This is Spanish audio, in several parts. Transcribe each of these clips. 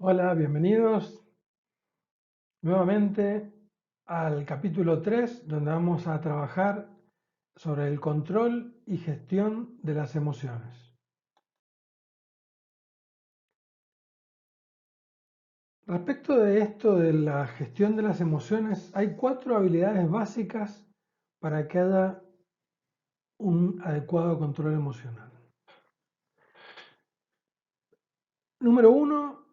Hola, bienvenidos nuevamente al capítulo 3, donde vamos a trabajar sobre el control y gestión de las emociones. Respecto de esto de la gestión de las emociones, hay 4 habilidades básicas para que haya un adecuado control emocional. Número 1,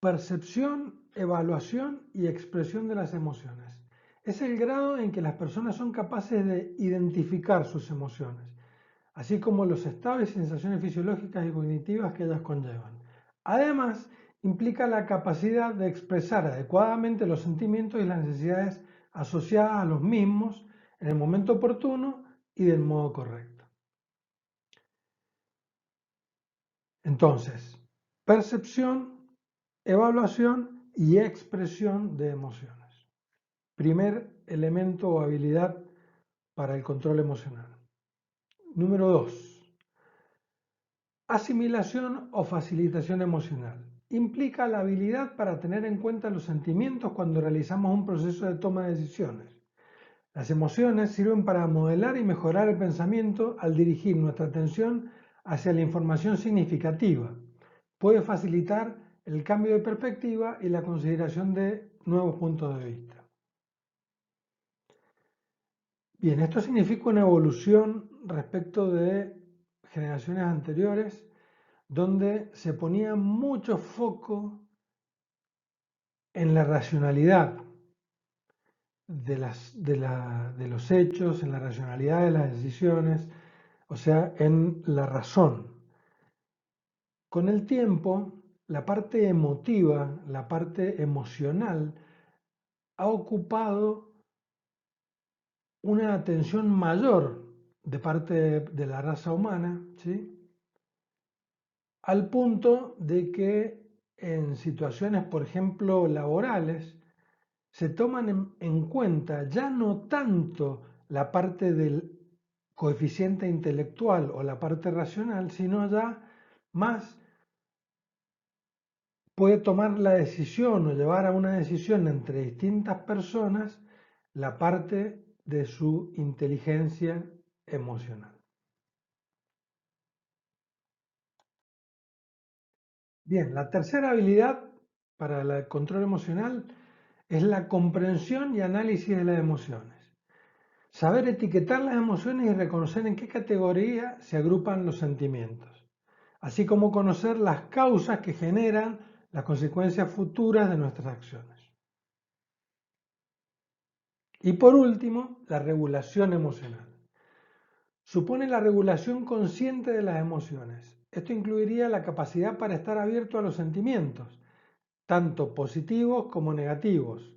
percepción, evaluación y expresión de las emociones. Es el grado en que las personas son capaces de identificar sus emociones, así como los estados y sensaciones fisiológicas y cognitivas que ellas conllevan. Además, implica la capacidad de expresar adecuadamente los sentimientos y las necesidades asociadas a los mismos en el momento oportuno y del modo correcto. Entonces, percepción, evaluación y expresión de emociones. Primer elemento o habilidad para el control emocional. Número 2. Asimilación o facilitación emocional. Implica la habilidad para tener en cuenta los sentimientos cuando realizamos un proceso de toma de decisiones. Las emociones sirven para modelar y mejorar el pensamiento al dirigir nuestra atención hacia la información significativa. Puede facilitar el cambio de perspectiva y la consideración de nuevos puntos de vista. Bien, esto significa una evolución respecto de generaciones anteriores, donde se ponía mucho foco en la racionalidad de los hechos, en la racionalidad de las decisiones, o sea, en la razón. Con el tiempo, la parte emotiva, la parte emocional, ha ocupado una atención mayor de parte de la raza humana, ¿sí? Al punto de que en situaciones, por ejemplo, laborales, se toman en cuenta ya no tanto la parte del coeficiente intelectual o la parte racional, sino ya más puede tomar la decisión o llevar a una decisión entre distintas personas la parte de su inteligencia emocional. Bien, la tercera habilidad para el control emocional es la comprensión y análisis de las emociones. Saber etiquetar las emociones y reconocer en qué categoría se agrupan los sentimientos, así como conocer las causas que generan las consecuencias futuras de nuestras acciones. Y por último, la regulación emocional. Supone la regulación consciente de las emociones. Esto incluiría la capacidad para estar abierto a los sentimientos, tanto positivos como negativos,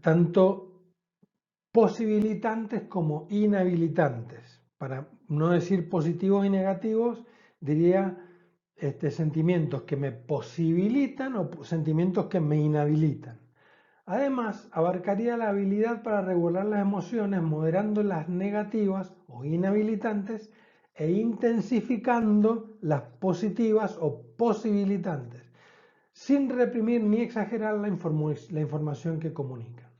tanto posibilitantes como inhabilitantes. Para no decir positivos y negativos, diría sentimientos que me posibilitan o sentimientos que me inhabilitan. Además, abarcaría la habilidad para regular las emociones, moderando las negativas o inhabilitantes e intensificando las positivas o posibilitantes, sin reprimir ni exagerar la información que comunica.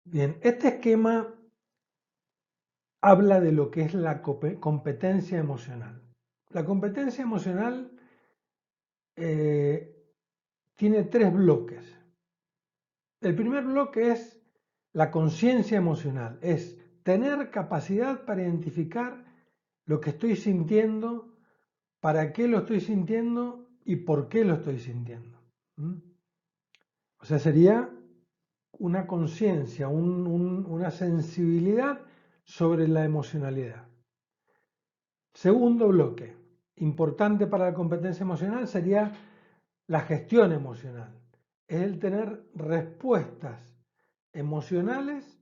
Bien, este esquema habla de lo que es la competencia emocional. La competencia emocional eh, tiene 3 bloques. El primer bloque es la conciencia emocional, es tener capacidad para identificar lo que estoy sintiendo, para qué lo estoy sintiendo y por qué lo estoy sintiendo. O sea, sería una conciencia, una sensibilidad sobre la emocionalidad. Segundo bloque, importante para la competencia emocional, sería la gestión emocional. Es el tener respuestas emocionales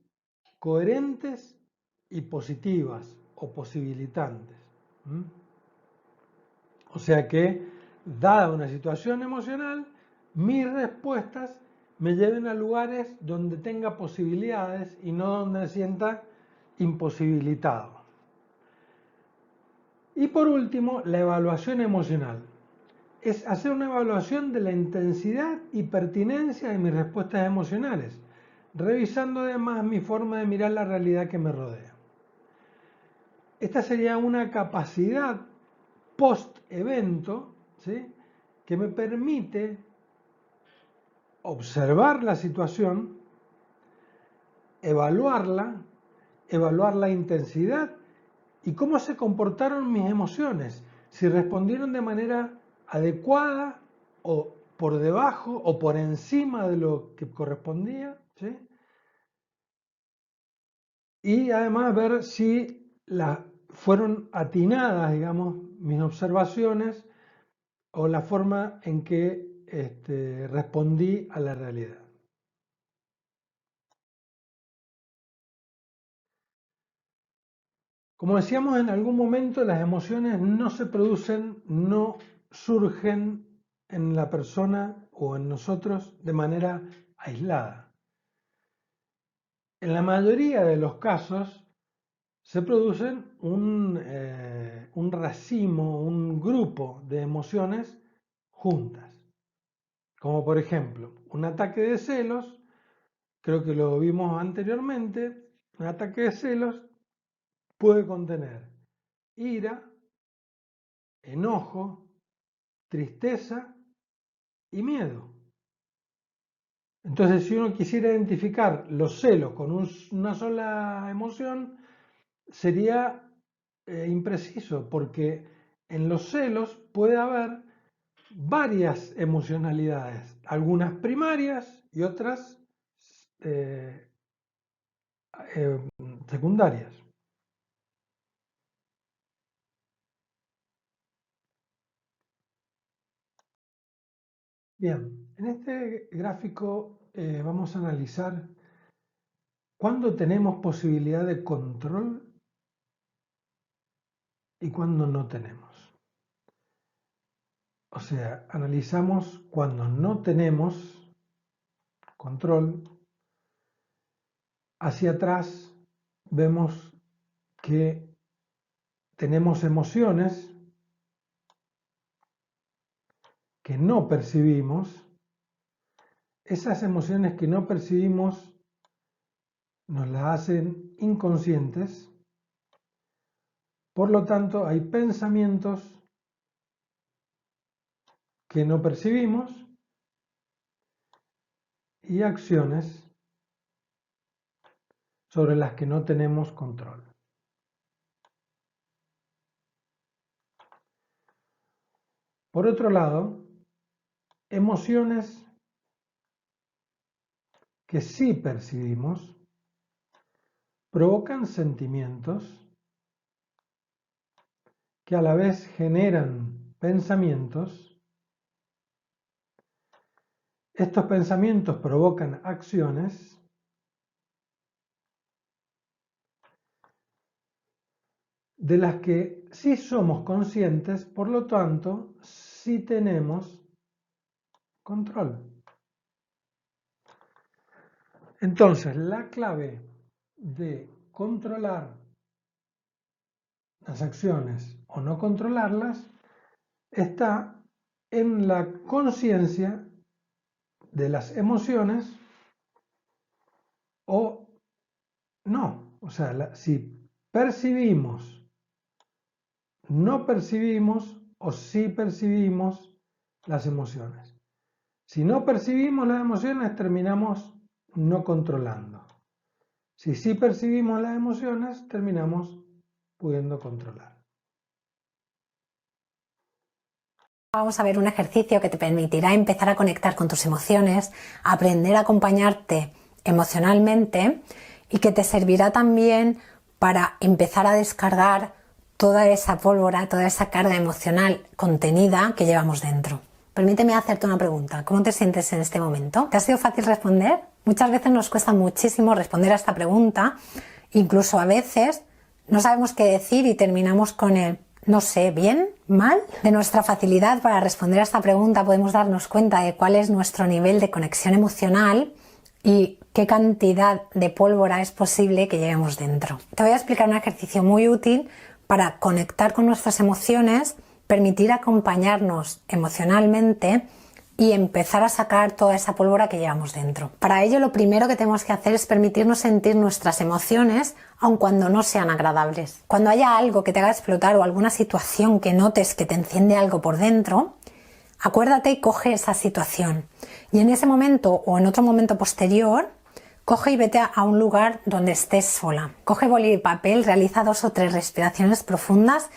coherentes y positivas o posibilitantes. O sea que, dada una situación emocional, mis respuestas me lleven a lugares donde tenga posibilidades y no donde me sienta imposibilitado. Y por último, la evaluación emocional. Es hacer una evaluación de la intensidad y pertinencia de mis respuestas emocionales, revisando además mi forma de mirar la realidad que me rodea. Esta sería una capacidad post-evento, ¿sí?, que me permite observar la situación, evaluar la intensidad y cómo se comportaron mis emociones, si respondieron de manera adecuada o por debajo o por encima de lo que correspondía, ¿sí? Y además ver si fueron atinadas, digamos, mis observaciones o la forma en que respondí a la realidad. Como decíamos en algún momento, las emociones no se producen, no surgen en la persona o en nosotros de manera aislada. En la mayoría de los casos se producen un racimo, un grupo de emociones juntas. Como por ejemplo, un ataque de celos, creo que lo vimos anteriormente, un ataque de celos puede contener ira, enojo, tristeza y miedo. Entonces, si uno quisiera identificar los celos con una sola emoción, sería impreciso, porque en los celos puede haber varias emocionalidades, algunas primarias y otras secundarias. Bien, en este gráfico vamos a analizar cuándo tenemos posibilidad de control y cuándo no tenemos. O sea, analizamos cuando no tenemos control. Hacia atrás vemos que tenemos emociones que no percibimos. Esas emociones que no percibimos nos las hacen inconscientes. Por lo tanto, hay pensamientos que no percibimos y acciones sobre las que no tenemos control. Por otro lado, emociones que sí percibimos provocan sentimientos que a la vez generan pensamientos. Estos pensamientos provocan acciones de las que sí somos conscientes, por lo tanto, sí tenemos control. Entonces, la clave de controlar las acciones o no controlarlas está en la conciencia de las emociones o no. O sea, si percibimos, no percibimos o sí percibimos las emociones. Si no percibimos las emociones, terminamos no controlando. Si sí percibimos las emociones, terminamos pudiendo controlar. Vamos a ver un ejercicio que te permitirá empezar a conectar con tus emociones, aprender a acompañarte emocionalmente y que te servirá también para empezar a descargar toda esa pólvora, toda esa carga emocional contenida que llevamos dentro. Permíteme hacerte una pregunta. ¿Cómo te sientes en este momento? ¿Te ha sido fácil responder? Muchas veces nos cuesta muchísimo responder a esta pregunta. Incluso a veces no sabemos qué decir y terminamos con el no sé, bien, mal. De nuestra facilidad para responder a esta pregunta podemos darnos cuenta de cuál es nuestro nivel de conexión emocional y qué cantidad de pólvora es posible que llevemos dentro. Te voy a explicar un ejercicio muy útil para conectar con nuestras emociones, permitir acompañarnos emocionalmente y empezar a sacar toda esa pólvora que llevamos dentro. Para ello, lo primero que tenemos que hacer es permitirnos sentir nuestras emociones, aun cuando no sean agradables. Cuando haya algo que te haga explotar o alguna situación que notes que te enciende algo por dentro, acuérdate y coge esa situación. Y en ese momento o en otro momento posterior, coge y vete a un lugar donde estés sola. Coge boli y papel, realiza 2 o 3 respiraciones profundas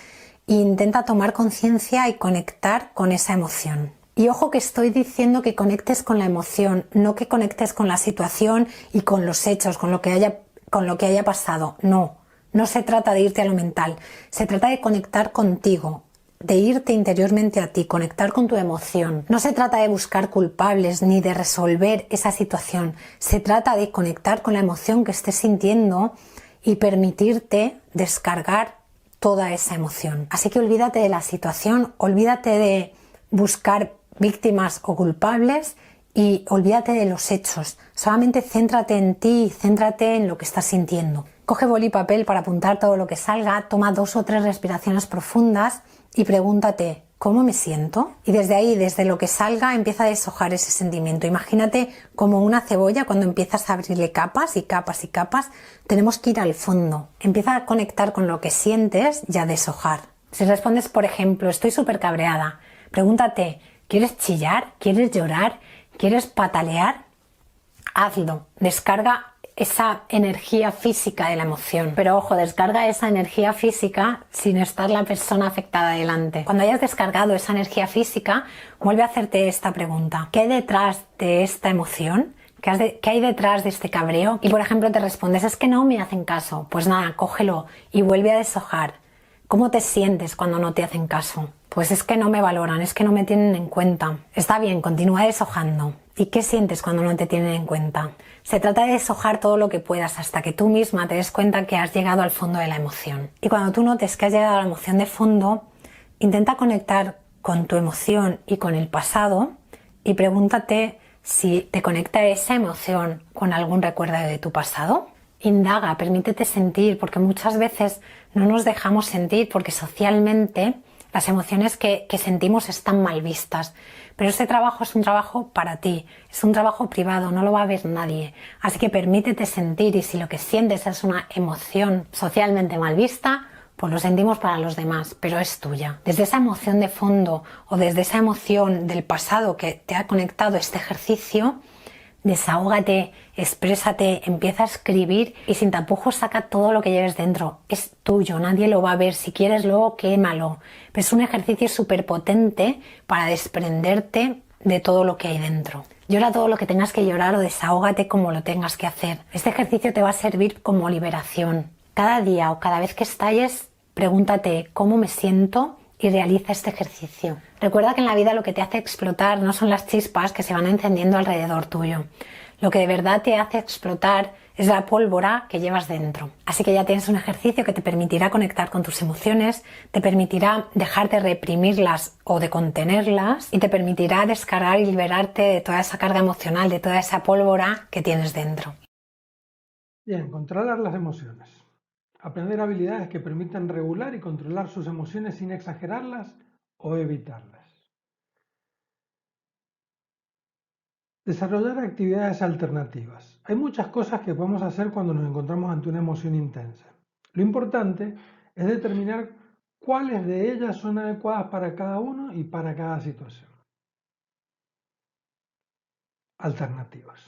e intenta tomar conciencia y conectar con esa emoción. Y ojo que estoy diciendo que conectes con la emoción, no que conectes con la situación y con los hechos, con lo que haya pasado. No, no se trata de irte a lo mental, se trata de conectar contigo, de irte interiormente a ti, conectar con tu emoción. No se trata de buscar culpables ni de resolver esa situación, se trata de conectar con la emoción que estés sintiendo y permitirte descargar toda esa emoción. Así que olvídate de la situación, olvídate de buscar víctimas o culpables y olvídate de los hechos. Solamente céntrate en ti, céntrate en lo que estás sintiendo. Coge boli y papel para apuntar todo lo que salga, toma 2 o 3 respiraciones profundas y pregúntate, ¿cómo me siento? Y desde ahí, desde lo que salga, empieza a deshojar ese sentimiento. Imagínate como una cebolla cuando empiezas a abrirle capas y capas y capas. Tenemos que ir al fondo. Empieza a conectar con lo que sientes y a deshojar. Si respondes, por ejemplo, estoy súper cabreada, pregúntate, ¿quieres chillar? ¿Quieres llorar? ¿Quieres patalear? Hazlo. Descarga esa energía física de la emoción. Pero ojo, descarga esa energía física sin estar la persona afectada delante. Cuando hayas descargado esa energía física, vuelve a hacerte esta pregunta. ¿Qué hay detrás de esta emoción? ¿Qué hay detrás de este cabreo? Y por ejemplo te respondes, es que no me hacen caso. Pues nada, cógelo y vuelve a deshojar. ¿Cómo te sientes cuando no te hacen caso? Pues es que no me valoran, es que no me tienen en cuenta. Está bien, continúa deshojando. ¿Y qué sientes cuando no te tienen en cuenta? Se trata de deshojar todo lo que puedas hasta que tú misma te des cuenta que has llegado al fondo de la emoción. Y cuando tú notes que has llegado a la emoción de fondo, intenta conectar con tu emoción y con el pasado y pregúntate si te conecta esa emoción con algún recuerdo de tu pasado. Indaga, permítete sentir, porque muchas veces no nos dejamos sentir porque socialmente las emociones que sentimos están mal vistas. Pero este trabajo es un trabajo para ti, es un trabajo privado, no lo va a ver nadie. Así que permítete sentir y si lo que sientes es una emoción socialmente mal vista, pues lo sentimos para los demás, pero es tuya. Desde esa emoción de fondo o desde esa emoción del pasado que te ha conectado este ejercicio, desahógate, exprésate, empieza a escribir y sin tapujos saca todo lo que lleves dentro. Es tuyo, nadie lo va a ver. Si quieres luego quémalo. Pero es un ejercicio súper potente para desprenderte de todo lo que hay dentro. Llora todo lo que tengas que llorar o desahógate como lo tengas que hacer. Este ejercicio te va a servir como liberación. Cada día o cada vez que estalles, pregúntate ¿cómo me siento? Y realiza este ejercicio. Recuerda que en la vida lo que te hace explotar no son las chispas que se van encendiendo alrededor tuyo. Lo que de verdad te hace explotar es la pólvora que llevas dentro. Así que ya tienes un ejercicio que te permitirá conectar con tus emociones, te permitirá dejar de reprimirlas o de contenerlas y te permitirá descargar y liberarte de toda esa carga emocional, de toda esa pólvora que tienes dentro. Bien, controlar las emociones. Aprender habilidades que permitan regular y controlar sus emociones sin exagerarlas o evitarlas. Desarrollar actividades alternativas. Hay muchas cosas que podemos hacer cuando nos encontramos ante una emoción intensa. Lo importante es determinar cuáles de ellas son adecuadas para cada uno y para cada situación. Alternativas.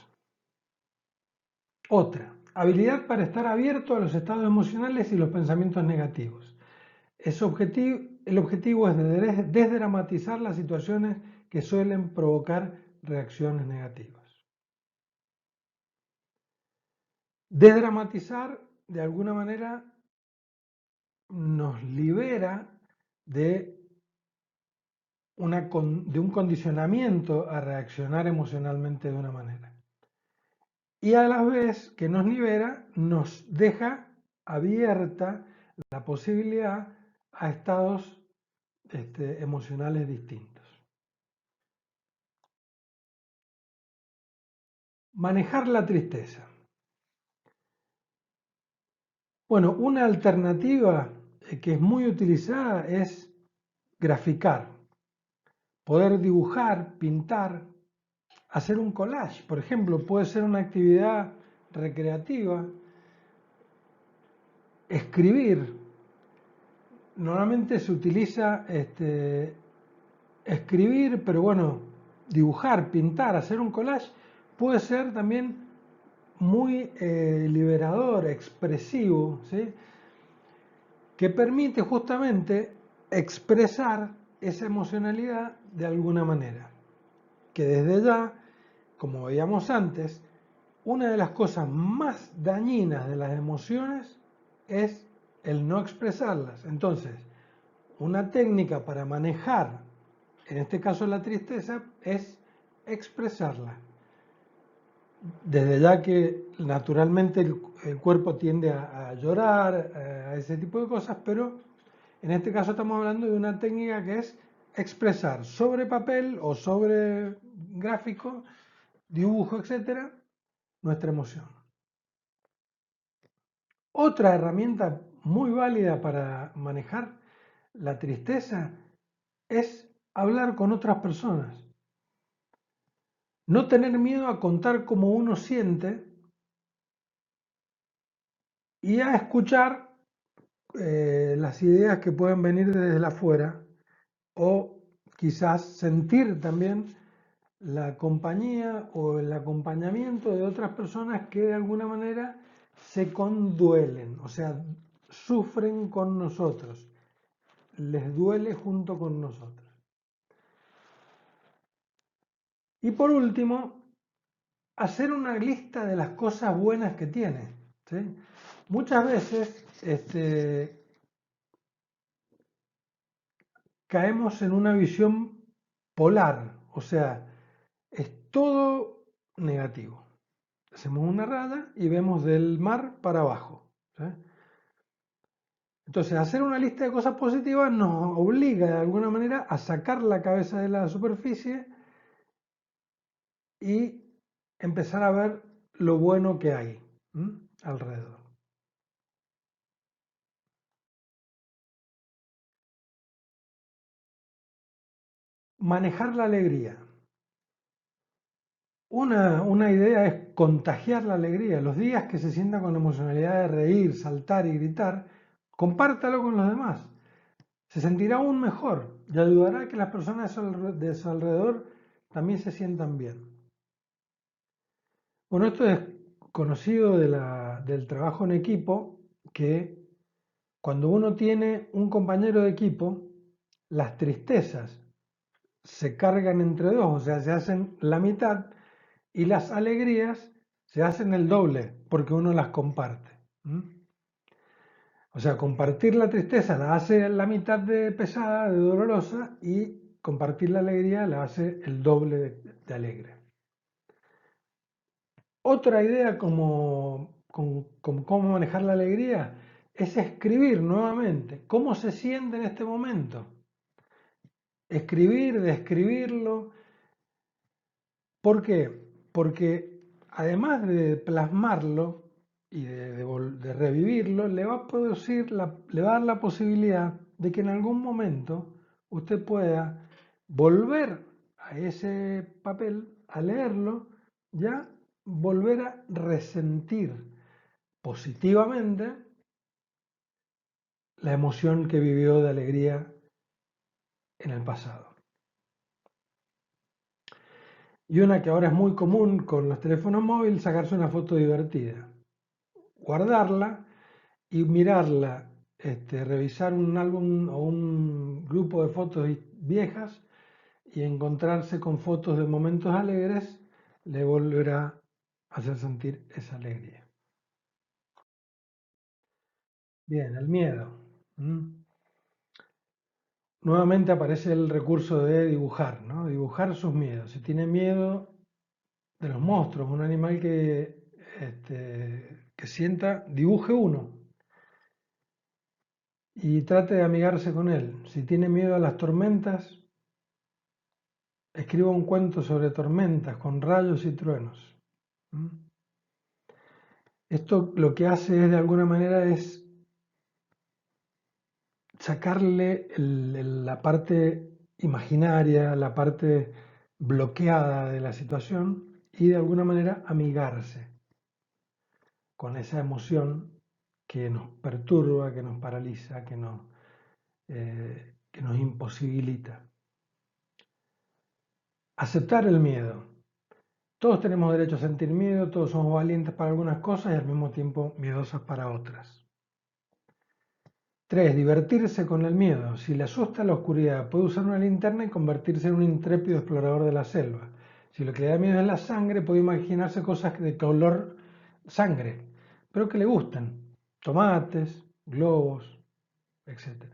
Otra, habilidad para estar abierto a los estados emocionales y los pensamientos negativos. El objetivo es desdramatizar las situaciones que suelen provocar reacciones negativas. Desdramatizar, de alguna manera, nos libera de un condicionamiento a reaccionar emocionalmente de una manera. Y a la vez que nos libera, nos deja abierta la posibilidad a estados emocionales distintos. Manejar la tristeza. Bueno, una alternativa que es muy utilizada es graficar, poder dibujar, pintar, hacer un collage, por ejemplo, puede ser una actividad recreativa, escribir. Normalmente se utiliza escribir, pero bueno, dibujar, pintar, hacer un collage puede ser también muy liberador, expresivo, ¿sí? Que permite justamente expresar esa emocionalidad de alguna manera. Que desde ya, como veíamos antes, una de las cosas más dañinas de las emociones es el no expresarlas. Entonces, una técnica para manejar, en este caso la tristeza, es expresarla. Desde ya que naturalmente el cuerpo tiende a llorar, a ese tipo de cosas, pero en este caso estamos hablando de una técnica que es expresar sobre papel o sobre gráfico, dibujo, etcétera, nuestra emoción. Otra herramienta muy válida para manejar la tristeza es hablar con otras personas. No tener miedo a contar cómo uno siente y a escuchar las ideas que pueden venir desde la afuera o quizás sentir también la compañía o el acompañamiento de otras personas que de alguna manera se conduelen, o sea, sufren con nosotros, les duele junto con nosotros. Y por último, hacer una lista de las cosas buenas que tiene. ¿Sí? Muchas veces caemos en una visión polar, o sea, es todo negativo. Hacemos una raya y vemos del mar para abajo. ¿Sí? Entonces, hacer una lista de cosas positivas nos obliga de alguna manera a sacar la cabeza de la superficie y empezar a ver lo bueno que hay alrededor. Manejar la alegría. Una idea es contagiar la alegría. Los días que se sienta con emocionalidad de reír, saltar y gritar, compártalo con los demás. Se sentirá aún mejor y ayudará a que las personas de su alrededor también se sientan bien. Bueno, esto es conocido del trabajo en equipo, que cuando uno tiene un compañero de equipo, las tristezas se cargan entre dos, o sea, se hacen la mitad, y las alegrías se hacen el doble porque uno las comparte. O sea, compartir la tristeza la hace la mitad de pesada, de dolorosa, y compartir la alegría la hace el doble de alegre. Otra idea como cómo manejar la alegría es escribir nuevamente cómo se siente en este momento. Escribir, describirlo. ¿Por qué? Porque además de plasmarlo y de revivirlo, le va a producir, le va a dar la posibilidad de que en algún momento usted pueda volver a ese papel, a leerlo, ya volver a resentir positivamente la emoción que vivió de alegría en el pasado. Y una que ahora es muy común con los teléfonos móviles, sacarse una foto divertida, guardarla y mirarla, revisar un álbum o un grupo de fotos viejas y encontrarse con fotos de momentos alegres, le volverá a hacer sentir esa alegría. Bien, el miedo. Nuevamente aparece el recurso de dibujar, ¿no? Dibujar sus miedos. Si tiene miedo de los monstruos, un animal que sienta, dibuje uno y trate de amigarse con él. Si tiene miedo a las tormentas, escriba un cuento sobre tormentas con rayos y truenos. Esto lo que hace es, de alguna manera, es sacarle la parte imaginaria, la parte bloqueada de la situación y de alguna manera amigarse con esa emoción que nos perturba, que nos paraliza, que nos imposibilita. Aceptar el miedo. Todos tenemos derecho a sentir miedo, todos somos valientes para algunas cosas y al mismo tiempo miedosos para otras. 3. Divertirse con el miedo. Si le asusta la oscuridad, puede usar una linterna y convertirse en un intrépido explorador de la selva. Si lo que le da miedo es la sangre, puede imaginarse cosas de color sangre, pero que le gusten. Tomates, globos, etc.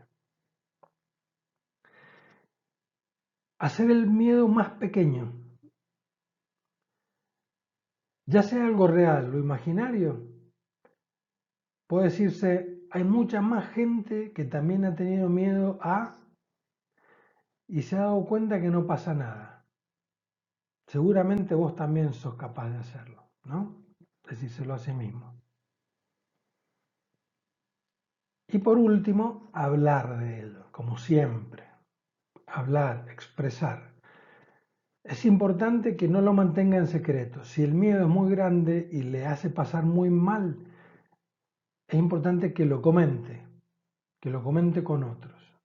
Hacer el miedo más pequeño. Ya sea algo real o imaginario, puede decirse, hay mucha más gente que también ha tenido miedo a y se ha dado cuenta que no pasa nada. Seguramente vos también sos capaz de hacerlo, ¿no? Decírselo a sí mismo. Y por último, hablar de ello, como siempre. Hablar, expresar. Es importante que no lo mantenga en secreto. Si el miedo es muy grande y le hace pasar muy mal, es importante que lo comente con otros.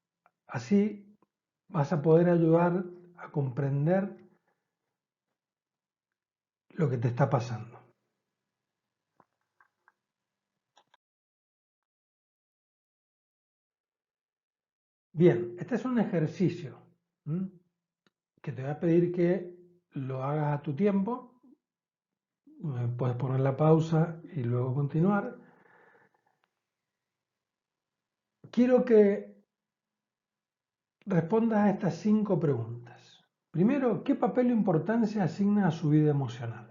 Así vas a poder ayudar a comprender lo que te está pasando. Bien, este es un ejercicio que te voy a pedir que lo hagas a tu tiempo. Puedes poner la pausa y luego continuar. Quiero que respondas a estas 5 preguntas. Primero, ¿qué papel o importancia asigna a su vida emocional?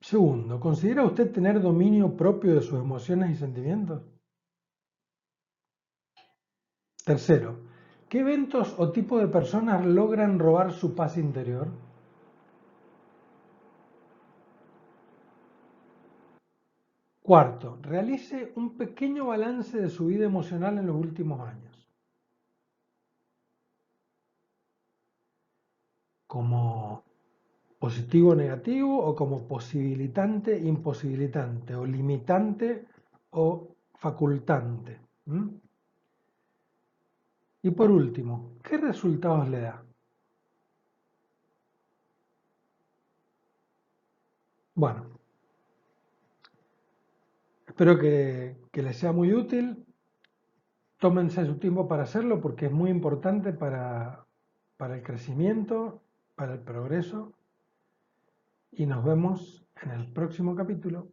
Segundo, ¿considera usted tener dominio propio de sus emociones y sentimientos? Tercero, ¿qué eventos o tipo de personas logran robar su paz interior? Cuarto, realice un pequeño balance de su vida emocional en los últimos años. Como positivo o negativo o como posibilitante, imposibilitante o limitante o facultante. Y por último, ¿qué resultados le da? Bueno, espero que les sea muy útil. Tómense su tiempo para hacerlo porque es muy importante para el crecimiento, para el progreso. Y nos vemos en el próximo capítulo.